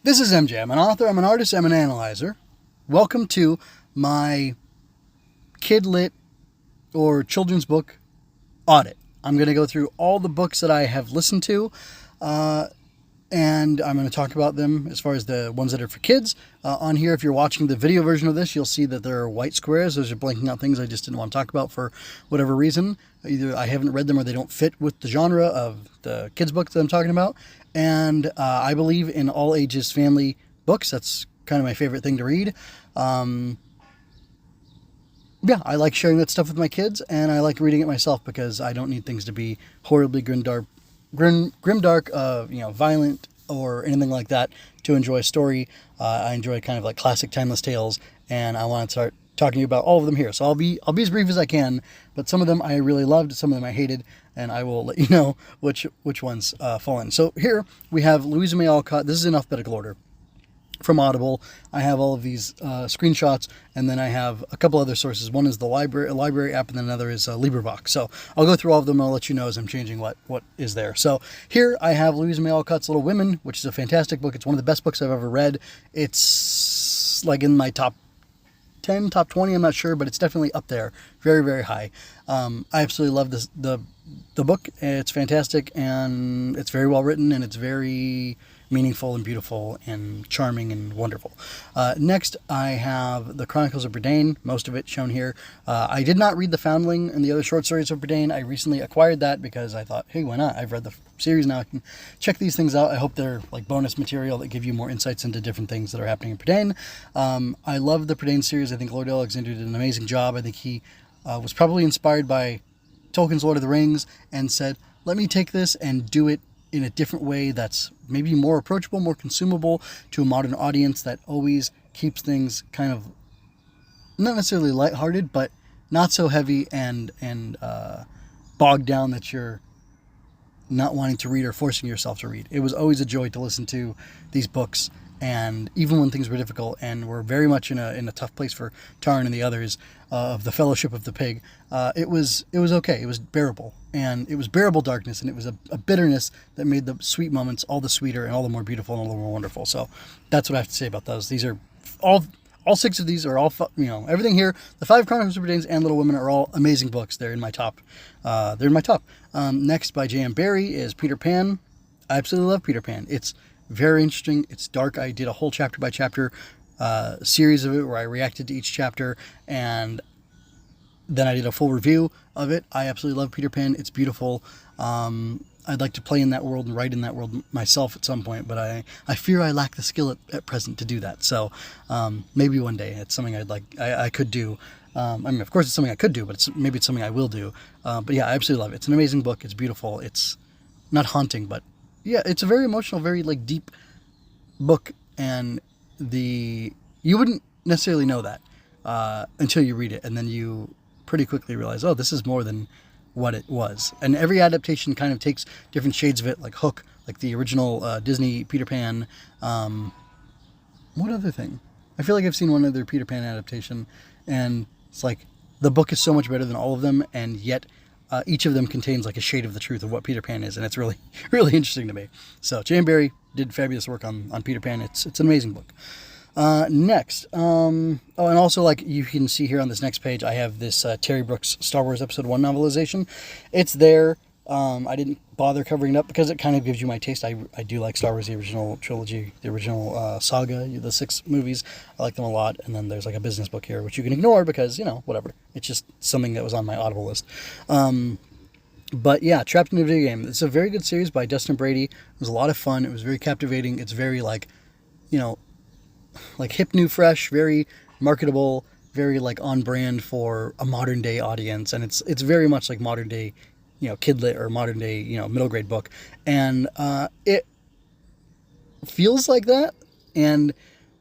This is MJ. I'm an author, I'm an artist, I'm an analyzer. Welcome to my kidlit or children's book audit. I'm going to go through all the books that I have listened to, and I'm going to talk about them as far as the ones that are for kids. On here, if you're watching the video version of this, you'll see that there are white squares. Those are blanking out things I just didn't want to talk about for whatever reason. Either I haven't read them or they don't fit with the genre of the kids' book that I'm talking about. And I believe in all ages family books. That's kind of my favorite thing to read. Yeah, I like sharing that stuff with my kids, and I like reading it myself because I don't need things to be horribly grimdark, violent or anything like that to enjoy a story. I enjoy kind of like classic timeless tales, and I want to start talking to you about all of them here. So I'll be as brief as I can, but some of them I really loved, some of them I hated, and I will let you know which ones fall in. So here we have Louisa May Alcott. This is in alphabetical order from Audible. I have all of these screenshots, and then I have a couple other sources. One is the library app, and then another is LibriVox. So I'll go through all of them, and I'll let you know as I'm changing what is there. So here I have Louisa May Alcott's Little Women, which is a fantastic book. It's one of the best books I've ever read. It's like in my top 10, top 20, I'm not sure, but it's definitely up there. Very, very high. I absolutely love the book. It's fantastic, and it's very well written, and it's very meaningful and beautiful and charming and wonderful. Next, I have The Chronicles of Bridane, most of it shown here. I did not read The Foundling and the other short stories of Bridane. I recently acquired that because I thought, hey, why not? I've read the series now. I can check these things out. I hope they're like bonus material that give you more insights into different things that are happening in Bridane. I love the Bridane series. I think Lord Alexander did an amazing job. I think he was probably inspired by Tolkien's Lord of the Rings and said, let me take this and do it in a different way that's maybe more approachable, more consumable to a modern audience that always keeps things kind of not necessarily lighthearted, but not so heavy and bogged down that you're not wanting to read or forcing yourself to read. It was always a joy to listen to these books, and even when things were difficult and were very much in a tough place for Taran and the others of the Fellowship of the Pig, it was okay. It was bearable, and it was bearable darkness, and it was a bitterness that made the sweet moments all the sweeter and all the more beautiful and all the more wonderful. So that's what I have to say about those. These are all six of these are all, everything here. The 5 Chronicles of Bridane and Little Women are all amazing books. They're in my top. Next, by J.M. Barrie, is Peter Pan. I absolutely love Peter Pan. It's very interesting. It's dark. I did a whole chapter by chapter series of it where I reacted to each chapter, and then I did a full review of it. I absolutely love Peter Pan. It's beautiful. I'd like to play in that world and write in that world myself at some point, but I fear I lack the skill at present to do that. So maybe one day it's something I could do. I mean, of course it's something I could do, but maybe it's something I will do. But yeah, I absolutely love it. It's an amazing book. It's beautiful. It's not haunting, but yeah, it's a very emotional, very like deep book, and you wouldn't necessarily know that until you read it, and then you pretty quickly realize, oh, this is more than what it was. And every adaptation kind of takes different shades of it, like Hook, like the original Disney Peter Pan. What other thing? I feel like I've seen one other Peter Pan adaptation, and it's like the book is so much better than all of them, and yet each of them contains like a shade of the truth of what Peter Pan is, and it's really, really interesting to me. So J.M. Barrie did fabulous work on Peter Pan. It's an amazing book. Next, and also, like you can see here on this next page, I have this Terry Brooks Star Wars Episode 1 novelization. It's there. I didn't bother covering it up because it kind of gives you my taste. I do like Star Wars, the original trilogy, the original saga, the 6 movies. I like them a lot. And then there's like a business book here, which you can ignore because, whatever. It's just something that was on my Audible list. But yeah, Trapped in a Video Game. It's a very good series by Dustin Brady. It was a lot of fun. It was very captivating. It's very like hip, new, fresh, very marketable, very like on brand for a modern day audience. And it's very much like modern day, kidlit or modern day, middle grade book. And it feels like that. And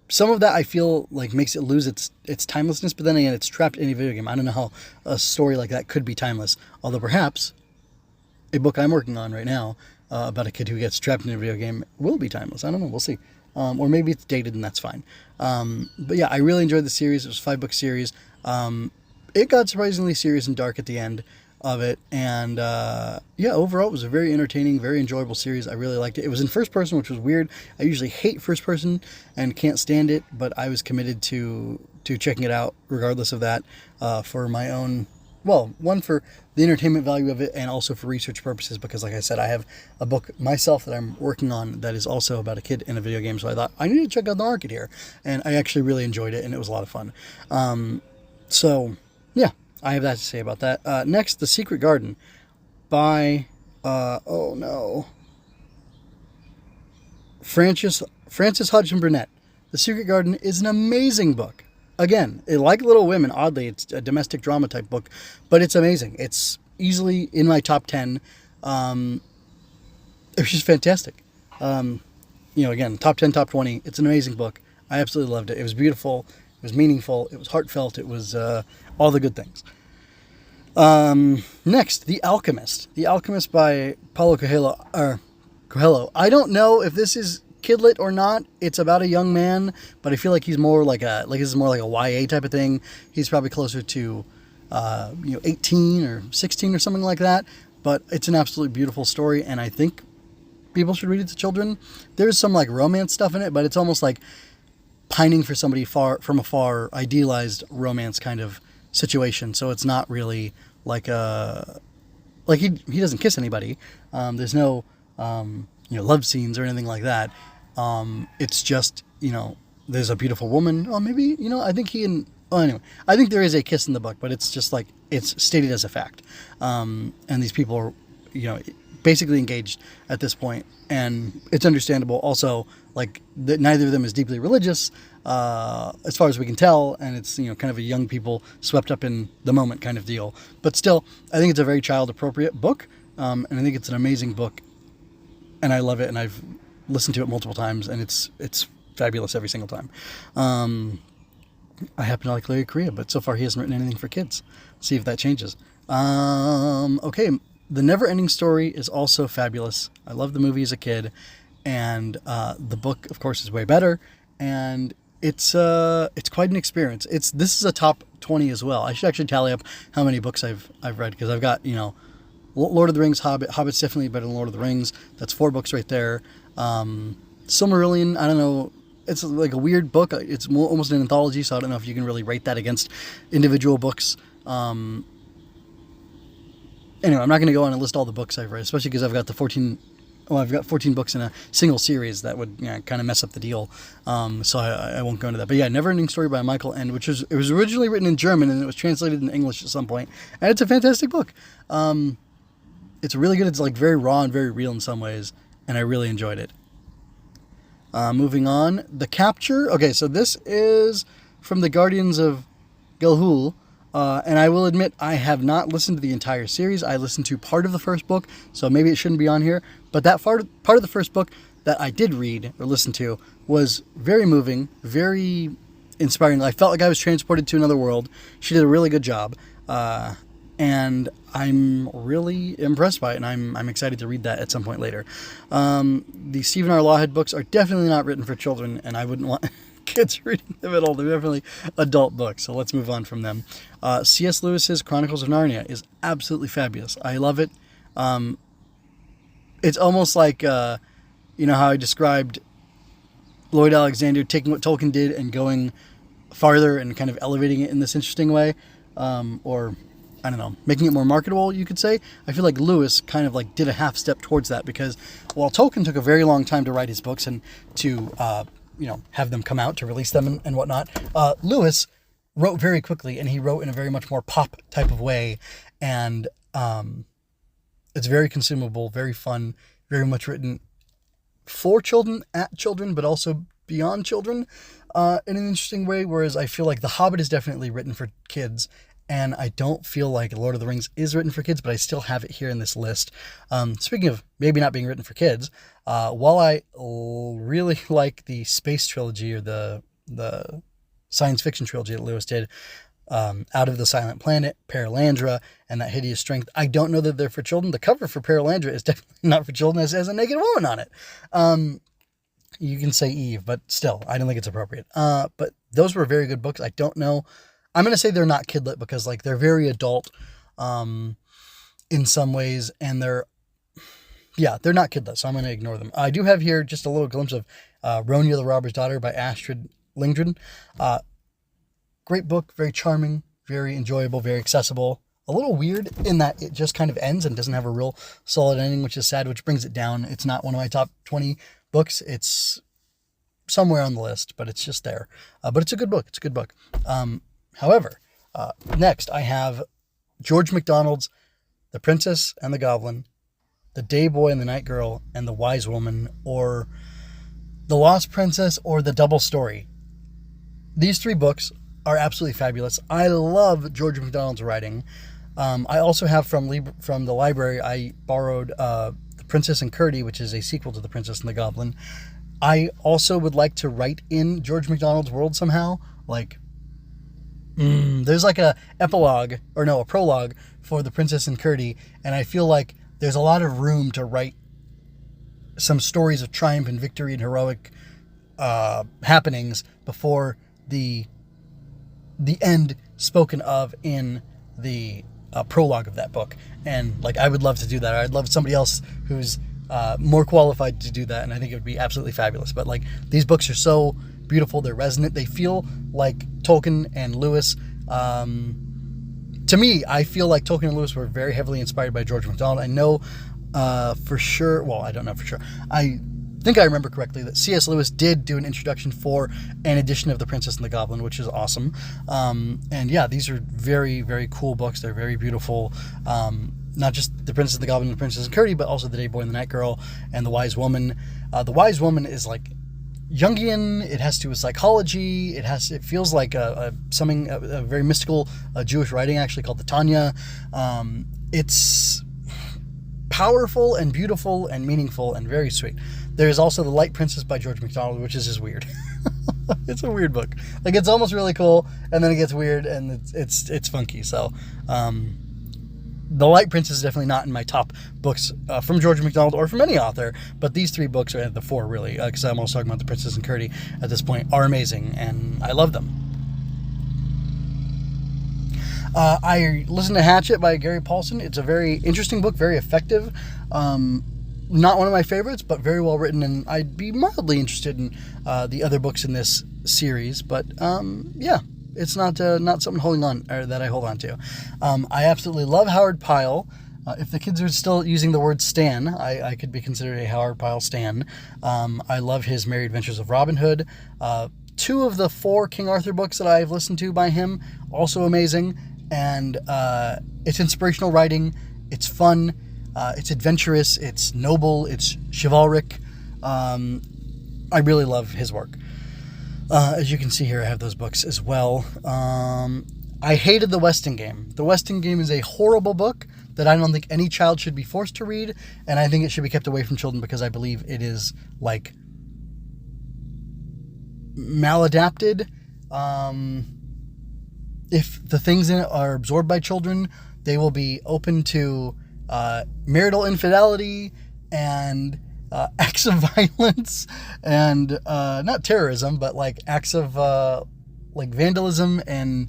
some of that I feel like makes it lose its timelessness. But then again, it's trapped in a video game. I don't know how a story like that could be timeless. Although perhaps a book I'm working on right now about a kid who gets trapped in a video game will be timeless. I don't know. We'll see. Or maybe it's dated and that's fine. But yeah, I really enjoyed the series. It was a 5-book series. It got surprisingly serious and dark at the end. of it. And yeah, overall, it was a very entertaining, very enjoyable series. I really liked it. It was in first person, which was weird. I usually hate first person and can't stand it, but I was committed to checking it out regardless of that, for my own, well, one, for the entertainment value of it, and also for research purposes, because like I said, I have a book myself that I'm working on that is also about a kid in a video game. So I thought I need to check out the market here, and I actually really enjoyed it, and it was a lot of fun. So yeah, I have that to say about that. Next, The Secret Garden by, Frances Hodgson Burnett. The Secret Garden is an amazing book. Again, like Little Women, oddly, it's a domestic drama type book, but it's amazing. It's easily in my top 10. It was just fantastic. Again, top 10, top 20. It's an amazing book. I absolutely loved it. It was beautiful. It was meaningful. It was heartfelt. It was all the good things. Next, The Alchemist. The Alchemist by Paulo Coelho. I don't know if this is kidlit or not. It's about a young man, but I feel like he's more like this is more like a YA type of thing. He's probably closer to 18 or 16 or something like that. But it's an absolutely beautiful story, and I think people should read it to children. There's some like romance stuff in it, but it's almost like pining for somebody far from afar, idealized romance kind of situation. So it's not really like he doesn't kiss anybody. There's no love scenes or anything like that. It's just, there's a beautiful woman. Oh, maybe, I think anyway, I think there is a kiss in the book, but it's just like, it's stated as a fact. And these people are, basically engaged at this point, and it's understandable. Also, like, that neither of them is deeply religious, as far as we can tell, and it's, kind of a young people swept up in the moment kind of deal. But still, I think it's a very child appropriate book. And I think it's an amazing book, and I love it, and I've listened to it multiple times, and it's fabulous every single time. I happen to like Larry Correia, but so far he hasn't written anything for kids. See if that changes. Okay, The Never-Ending Story is also fabulous. I loved the movie as a kid, and the book, of course, is way better, and it's quite an experience. This is a top 20 as well. I should actually tally up how many books I've read, because I've got, Lord of the Rings, Hobbit's definitely better than Lord of the Rings. That's 4 books right there. Silmarillion, I don't know. It's like a weird book. It's almost an anthology, so I don't know if you can really rate that against individual books. Anyway, I'm not going to go on and list all the books I've read, especially because I've got 14 books in a single series. That would kind of mess up the deal. So I won't go into that. But yeah, Never-Ending Story by Michael Ende, it was originally written in German, and it was translated in English at some point. And it's a fantastic book. It's really good. It's like very raw and very real in some ways, and I really enjoyed it. Moving on, The Capture. Okay, so this is from the Guardians of Gilhul, and I will admit I have not listened to the entire series. I listened to part of the first book, so maybe it shouldn't be on here. But that part of the first book that I did read or listen to was very moving, very inspiring. I felt like I was transported to another world. She did a really good job. And I'm really impressed by it, and I'm excited to read that at some point later. The Stephen R. Loathed books are definitely not written for children, and I wouldn't want kids reading them at all. They're definitely adult books, so let's move on from them. C.S. Lewis's Chronicles of Narnia is absolutely fabulous. I love it. It's almost like, how I described Lloyd Alexander taking what Tolkien did and going farther and kind of elevating it in this interesting way, or I don't know, making it more marketable, you could say. I feel like Lewis kind of like did a half step towards that, because while Tolkien took a very long time to write his books and to, have them come out, to release them and whatnot, Lewis wrote very quickly, and he wrote in a very much more pop type of way. And it's very consumable, very fun, very much written for children, at children, but also beyond children in an interesting way. Whereas I feel like The Hobbit is definitely written for kids, and I don't feel like Lord of the Rings is written for kids, but I still have it here in this list. Speaking of maybe not being written for kids, while I really like the space trilogy, or the science fiction trilogy that Lewis did, Out of the Silent Planet, Perelandra, and That Hideous Strength, I don't know that they're for children. The cover for Perelandra is definitely not for children. It has a naked woman on it. You can say Eve, but still, I don't think it's appropriate. But those were very good books. I don't know. I'm going to say they're not kidlit, because like they're very adult. in some ways, and they're not kidlit, so I'm going to ignore them. I do have here just a little glimpse of Ronya the Robber's Daughter by Astrid Lindgren. Great book, very charming, very enjoyable, very accessible. A little weird in that it just kind of ends and doesn't have a real solid ending, which is sad, which brings it down. It's not one of my top 20 books. It's somewhere on the list, but it's just there. But it's a good book. It's a good book. However, next I have George MacDonald's The Princess and the Goblin, The Day Boy and the Night Girl, and The Wise Woman, or The Lost Princess, or The Double Story. These 3 books are absolutely fabulous. I love George MacDonald's writing. I also have from the library, I borrowed The Princess and Curdie, which is a sequel to The Princess and the Goblin. I also would like to write in George MacDonald's world somehow. Like, there's like a prologue for The Princess and Curdie, and I feel like there's a lot of room to write some stories of triumph and victory and heroic happenings before the end spoken of in the prologue of that book. And like, I would love to do that. I'd love somebody else who's more qualified to do that, and I think it would be absolutely fabulous. But like, these books are so beautiful, they're resonant, they feel like Tolkien and Lewis. To me, I feel like Tolkien and Lewis were very heavily inspired by George MacDonald. I know for sure, well, I don't know for sure, I think I remember correctly that C.S. Lewis did do an introduction for an edition of The Princess and the Goblin, which is awesome. And yeah, these are very, very cool books. They're very beautiful. Not just The Princess and the Goblin and The Princess and Curdie, but also The Day Boy and the Night Girl and The Wise Woman. The Wise Woman is like Jungian. It has to do with psychology. It feels like a very mystical Jewish writing, actually, called the Tanya. It's powerful and beautiful and meaningful and very sweet. There's also The Light Princess by George MacDonald, which is just weird. It's a weird book. Like, it's almost really cool, and then it gets weird, and it's funky. So, The Light Princess is definitely not in my top books from George MacDonald or from any author, but these 3 books are at the 4, really, because I'm also talking about The Princess and Curdie at this point, are amazing, and I love them. I listened to Hatchet by Gary Paulson. It's a very interesting book, very effective. Not one of my favorites, but very well written, and I'd be mildly interested in the other books in this series. But yeah, it's not something holding on or that I hold on to. I absolutely love Howard Pyle. If the kids are still using the word stan, I could be considered a Howard Pyle stan. I love his Merry Adventures of Robin Hood. 2 of the 4 King Arthur books that I've listened to by him, also amazing. And it's inspirational writing. It's fun. It's adventurous. It's noble. It's chivalric. I really love his work. As you can see here, I have those books as well. I hated The Westing Game. The Westing Game is a horrible book that I don't think any child should be forced to read, and I think it should be kept away from children because I believe it is, like, maladapted. If the things in it are absorbed by children, they will be open to marital infidelity and acts of violence and not terrorism, but like acts of like vandalism and,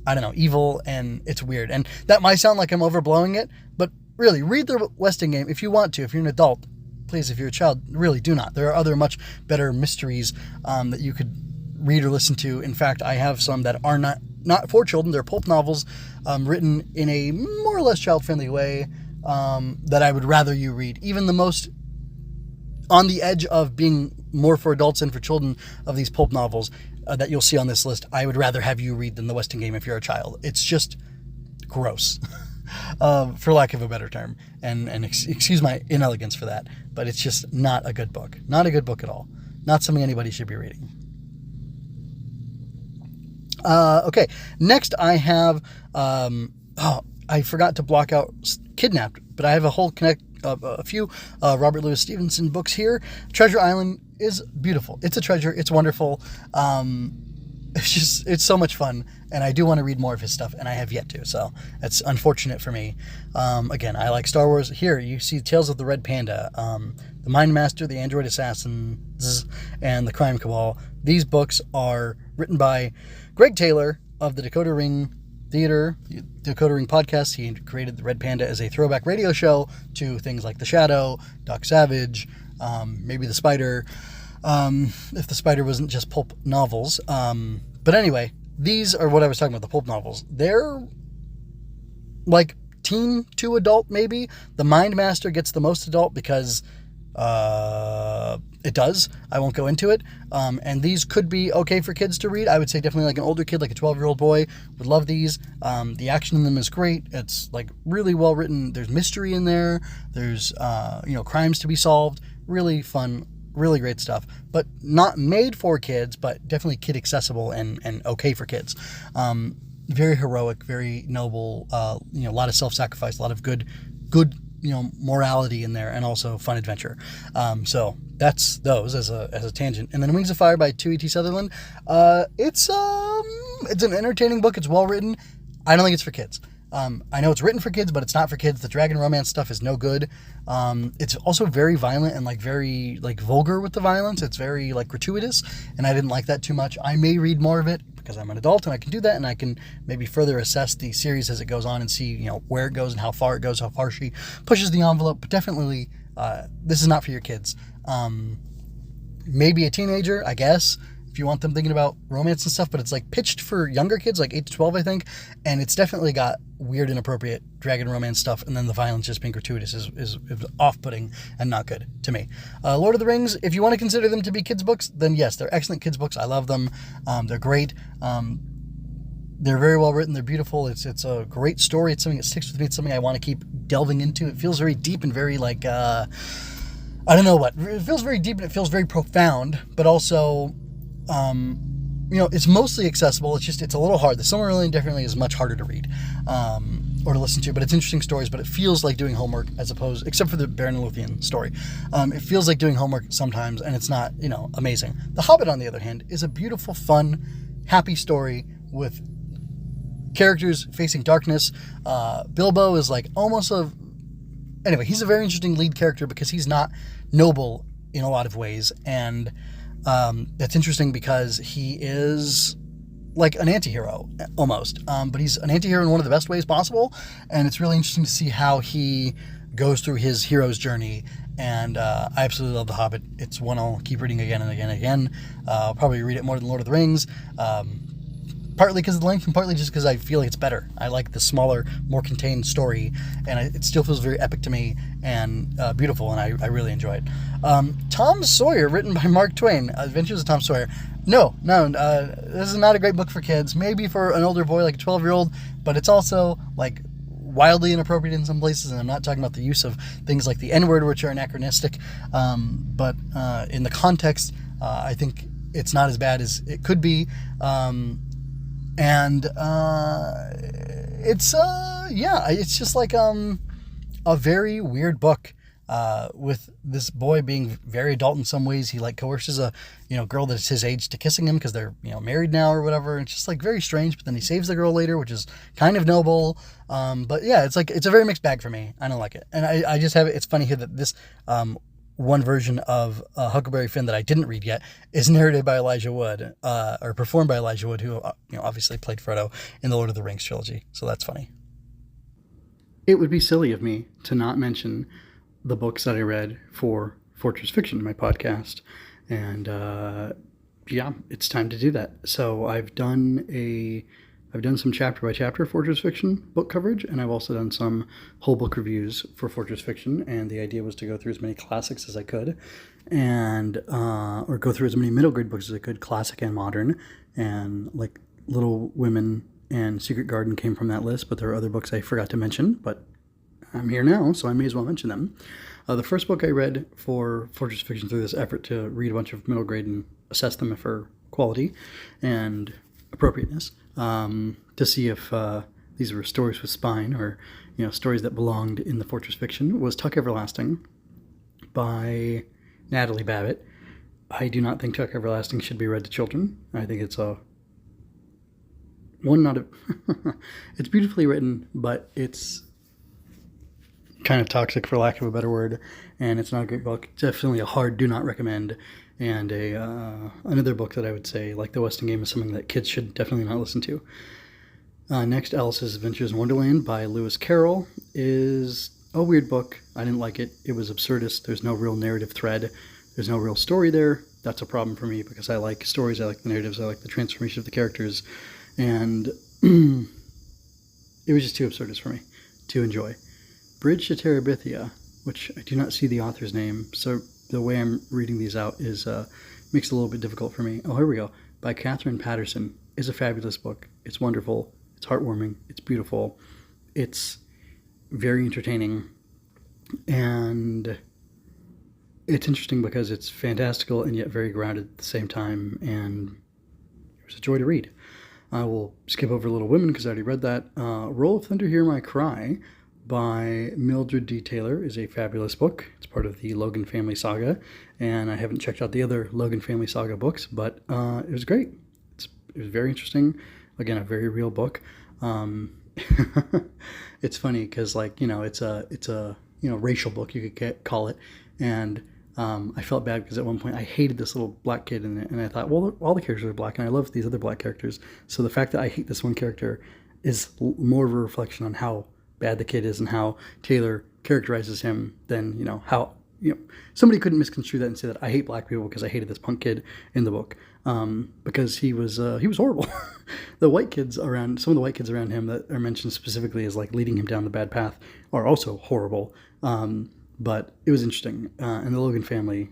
I don't know, evil, and it's weird. And that might sound like I'm overblowing it, but really, read The Westing Game if you want to. If you're an adult, please. If you're a child, really do not. There are other much better mysteries that you could read or listen to. In fact, I have some that are not for children. They're pulp novels written in a more or less child-friendly way that I would rather you read. Even the most on the edge of being more for adults and for children of these pulp novels that you'll see on this list, I would rather have you read than The Westing Game if you're a child. It's just gross, for lack of a better term. And excuse my inelegance for that, but it's just not a good book. Not a good book at all. Not something anybody should be reading. Okay, next I have, I forgot to block out Kidnapped, but I have a few Robert Louis Stevenson books here. Treasure Island is beautiful. It's a treasure. It's wonderful. It's so much fun, and I do want to read more of his stuff, and I have yet to, so that's unfortunate for me. Again, I like Star Wars. Here, you see Tales of the Red Panda, The Mind Master, The Android Assassins, and The Crime Cabal. These books are written by Greg Taylor of the Dakota Ring theater, Dakota Ring podcast. He created the Red Panda as a throwback radio show to things like The Shadow, Doc Savage, maybe The Spider, if The Spider wasn't just pulp novels. But anyway, these are what I was talking about, the pulp novels. They're like teen to adult, maybe. The Mind Master gets the most adult because it does. I won't go into it. And these could be okay for kids to read. I would say definitely like an older kid, like a 12-year-old boy would love these. The action in them is great. It's like really well written. There's mystery in there. There's, crimes to be solved. Really fun, really great stuff, but not made for kids, but definitely kid accessible and okay for kids. Very heroic, very noble, a lot of self-sacrifice, a lot of good, morality in there, and also fun adventure. So that's those as a tangent. And then Wings of Fire by Tui T. Sutherland. It's an entertaining book. It's well written. I don't think it's for kids. I know it's written for kids, but it's not for kids. The dragon romance stuff is no good. It's also very violent and very vulgar with the violence. It's very gratuitous, and I didn't like that too much. I may read more of it because I'm an adult and I can do that, and I can maybe further assess the series as it goes on and see where it goes and how far it goes, how far she pushes the envelope. But definitely, this is not for your kids. Maybe a teenager, I guess, if you want them thinking about romance and stuff, but it's pitched for younger kids, 8 to 12, I think, and it's definitely got weird, inappropriate dragon romance stuff, and then the violence just being gratuitous is off-putting and not good to me. Lord of the Rings, if you want to consider them to be kids' books, then yes, they're excellent kids' books. I love them. They're great. They're very well written. They're beautiful. It's a great story. It's something that sticks with me. It's something I want to keep delving into. It feels very deep and very I don't know what. It feels very deep and it feels very profound, but also it's mostly accessible. It's a little hard. The Silmarillion definitely is much harder to read, or to listen to, but it's interesting stories, but it feels like doing homework except for the Beren and Luthien story. It feels like doing homework sometimes, and it's not, amazing. The Hobbit, on the other hand, is a beautiful, fun, happy story with characters facing darkness. Bilbo is anyway, he's a very interesting lead character because he's not noble in a lot of ways, and that's interesting because he is like an anti-hero almost, but he's an anti-hero in one of the best ways possible, and it's really interesting to see how he goes through his hero's journey. And I absolutely love The Hobbit. It's one I'll keep reading again and again and again. I'll probably read it more than Lord of the Rings, partly because of the length and partly just because I feel like it's better. I like the smaller, more contained story, and it still feels very epic to me and beautiful, and I really enjoy it. Tom Sawyer, written by Mark Twain. Adventures of Tom Sawyer. No, this is not a great book for kids. Maybe for an older boy, like a 12-year-old, but it's also wildly inappropriate in some places, and I'm not talking about the use of things like the N-word, which are anachronistic, but in the context, I think it's not as bad as it could be. It's just a very weird book, with this boy being very adult in some ways. He coerces a girl that's his age to kissing him because they're married now or whatever. It's just very strange, but then he saves the girl later, which is kind of noble. But yeah, it's a very mixed bag for me. I don't like it, and I just have it. It's funny here that this one version of Huckleberry Finn that I didn't read yet is narrated by Elijah Wood, or performed by Elijah Wood, who obviously played Frodo in the Lord of the Rings trilogy. So that's funny. It would be silly of me to not mention the books that I read for Fortress Fiction in my podcast, and it's time to do that. So I've done some chapter by chapter Fortress Fiction book coverage, and I've also done some whole book reviews for Fortress Fiction, and the idea was to go through as many classics as I could, and or go through as many middle grade books as I could, classic and modern, and Little Women and Secret Garden came from that list, but there are other books I forgot to mention, but I'm here now, so I may as well mention them. The first book I read for Fortress Fiction through this effort to read a bunch of middle grade and assess them for quality and appropriateness, to see if these were stories with spine or stories that belonged in the Fortress Fiction, was Tuck Everlasting by Natalie Babbitt. I do not think Tuck Everlasting should be read to children. I think it's it's beautifully written, but it's kind of toxic, for lack of a better word, and it's not a great book. Definitely a hard do not recommend, and another book that I would say, like The Westing Game, is something that kids should definitely not listen to. Next, Alice's Adventures in Wonderland by Lewis Carroll is a weird book. I didn't like it. It was absurdist. There's no real narrative thread. There's no real story there. That's a problem for me because I like stories, I like the narratives, I like the transformation of the characters, and it was just too absurdist for me to enjoy. Bridge to Terabithia, which I do not see the author's name, so the way I'm reading these out is makes it a little bit difficult for me. Oh, here we go. By Catherine Patterson, is a fabulous book. It's wonderful. It's heartwarming. It's beautiful. It's very entertaining. And it's interesting because it's fantastical and yet very grounded at the same time. And it was a joy to read. I will skip over Little Women because I already read that. Roll of Thunder, Hear My Cry by Mildred D. Taylor is a fabulous book. It's part of the Logan Family Saga. And I haven't checked out the other Logan Family Saga books, but it was great. It was very interesting. Again, a very real book. It's funny because, like, it's a racial book, you could call it. And I felt bad because at one point I hated this little black kid in it, and I thought, well, all the characters are black, and I love these other black characters. So the fact that I hate this one character is more of a reflection on how bad the kid is and how Taylor characterizes him than how somebody couldn't misconstrue that and say that I hate black people because I hated this punk kid in the book, because he was horrible. The white kids around, some of the white kids around him that are mentioned specifically as like leading him down the bad path are also horrible. But it was interesting. And the Logan family,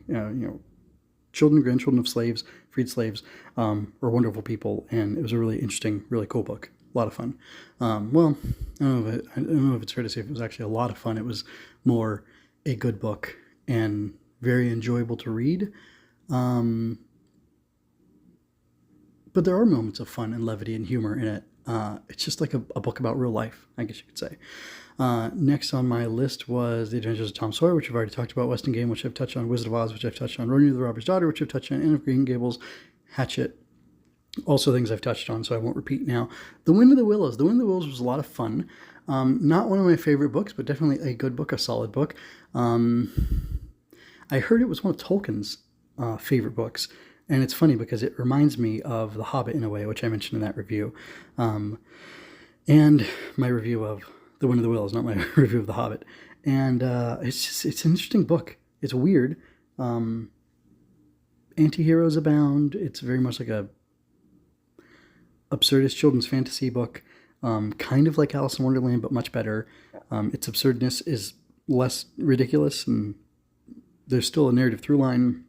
children, grandchildren of slaves, freed slaves, were wonderful people, and it was a really interesting, really cool book. A lot of fun. Well, I don't know if it's fair to say it was actually a lot of fun. It was more a good book and very enjoyable to read. But there are moments of fun and levity and humor in it. It's just like a book about real life, I guess you could say. Next on my list was The Adventures of Tom Sawyer, which I've already talked about, Weston Game, which I've touched on, Wizard of Oz, which I've touched on, Ronya the Robber's Daughter, which I've touched on, Anne of Green Gables, Hatchet, also things I've touched on, so I won't repeat now. The Wind of the Willows. The Wind of the Willows was a lot of fun. Not one of my favorite books, but definitely a good book, a solid book. I heard it was one of Tolkien's favorite books, and it's funny because it reminds me of The Hobbit in a way, which I mentioned in that review. And my review of The Wind of the Willows, not my review of The Hobbit. And it's an interesting book. It's weird. Anti-heroes abound. It's very much like a absurdist children's fantasy book, kind of like Alice in Wonderland, but much better. Its absurdness is less ridiculous, and there's still a narrative through line,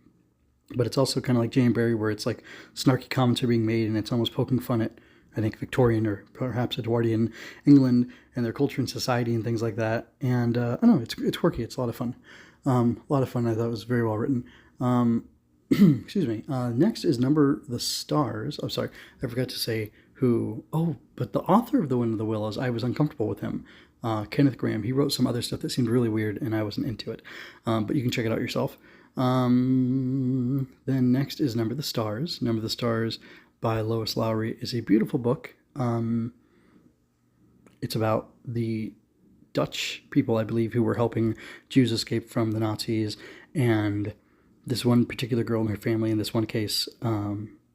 but it's also kind of like Jane Barry, where it's like snarky comments are being made, and it's almost poking fun at, I think, Victorian or perhaps Edwardian England and their culture and society and things like that. And I don't know, it's quirky. It's a lot of fun. A lot of fun. I thought it was very well written. Excuse me. Next is Number the Stars. I'm sorry, I forgot to say who. Oh, but the author of The Wind of the Willows, I was uncomfortable with him. Kenneth Grahame. He wrote some other stuff that seemed really weird, and I wasn't into it. But you can check it out yourself. Then next is Number the Stars. Number the Stars by Lois Lowry is a beautiful book. It's about the Dutch people, I believe, who were helping Jews escape from the Nazis, and this one particular girl and her family in this one case.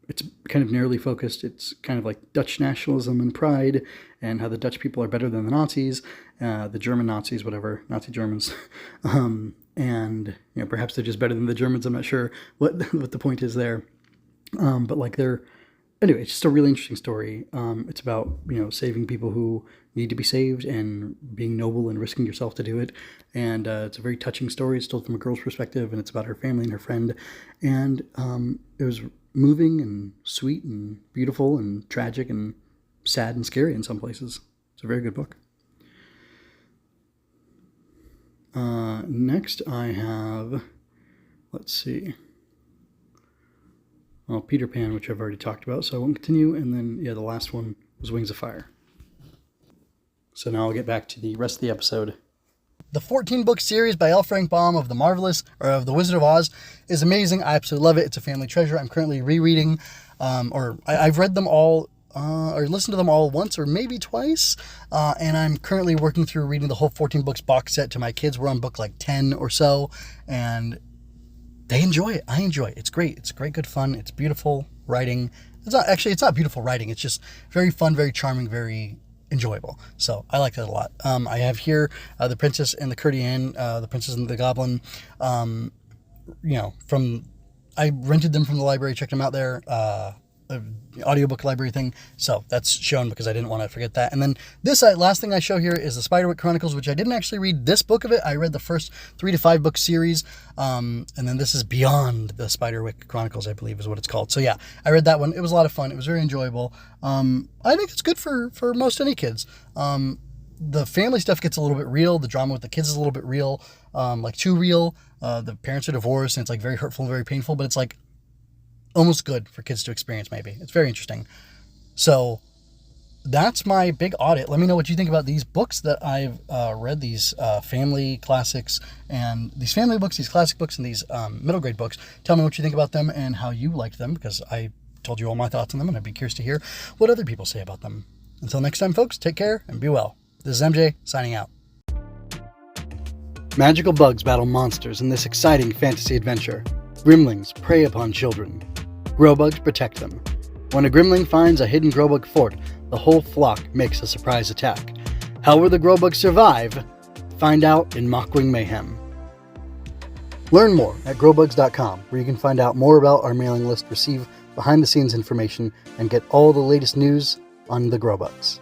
It's kind of narrowly focused. It's kind of like Dutch nationalism and pride, and how the Dutch people are better than the Nazis, the German Nazis, whatever, Nazi Germans. And perhaps they're just better than the Germans. I'm not sure what the point is there. But like anyway, it's just a really interesting story. It's about, saving people who need to be saved and being noble and risking yourself to do it. And it's a very touching story. It's told from a girl's perspective, and it's about her family and her friend. And it was moving and sweet and beautiful and tragic and sad and scary in some places. It's a very good book. Next I have, let's see. Well, Peter Pan, which I've already talked about, so I won't continue. And then, the last one was Wings of Fire. So now I'll get back to the rest of the episode. The 14-book series by L. Frank Baum of The Wizard of Oz is amazing. I absolutely love it. It's a family treasure. I'm currently rereading, I've read them all, or listened to them all once or maybe twice, and I'm currently working through reading the whole 14 books box set to my kids. We're on book like 10 or so, and they enjoy it. I enjoy it. It's great. It's great, good fun. It's beautiful writing. it's not beautiful writing. It's just very fun, very charming, very enjoyable. So I like that a lot. I have here The Princess and the Courtier, The Princess and the Goblin. I rented them from the library, checked them out there. Audiobook library thing, so that's shown because I didn't want to forget that. And then this last thing I show here is the Spiderwick Chronicles, which I didn't actually read this book of it. I read the first 3 to 5 book series, and then this is Beyond the Spiderwick Chronicles, I believe is what it's called. So yeah, I read that one. It was a lot of fun. It was very enjoyable. I think it's good for most any kids. The family stuff gets a little bit real. The drama with the kids is a little bit real, like too real. The parents are divorced, and it's like very hurtful, very painful, but it's like almost good for kids to experience, maybe. It's very interesting. So that's my big audit. Let me know what you think about these books that I've read, these family classics, and these family books, these classic books, and these middle grade books. Tell me what you think about them and how you liked them, because I told you all my thoughts on them, and I'd be curious to hear what other people say about them. Until next time, folks, take care and be well. This is MJ, signing out. Magical bugs battle monsters in this exciting fantasy adventure. Gremlings prey upon children. Growbugs protect them. When a gremlin finds a hidden growbug fort, the whole flock makes a surprise attack. How will the growbugs survive? Find out in Mockwing Mayhem. Learn more at growbugs.com, where you can find out more about our mailing list, receive behind-the-scenes information, and get all the latest news on the growbugs.